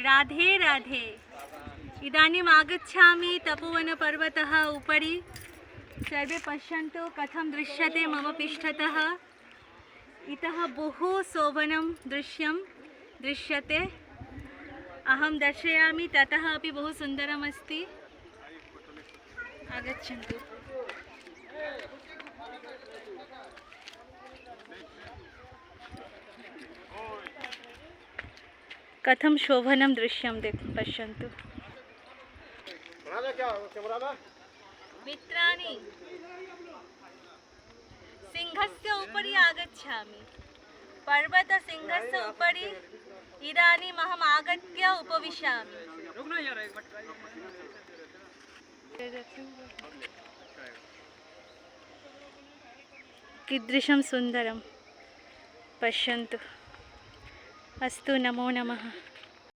राधे राधे। इदानीम् आगच्छामि तपोवनपर्वतः उपरि। सर्वे पश्यन्तु कथं दृश्यते मम पृष्ठतः। इतः बहु शोभनं दृश्यं दृश्यते। अहं दर्शयामि, ततः अपि बहु सुन्दरम् अस्ति। आगच्छन्तु। कथं शोभनं दृश्यं पश्यन्तु। मित्राणि, सिंहस्य उपरि आगच्छामि। पर्वतसिंहस्य उपरि इदानीम् अहम् आगत्य उपविशामि। कीदृशं सुन्दरं पश्यन्तु। अस्तु, नमो नमः।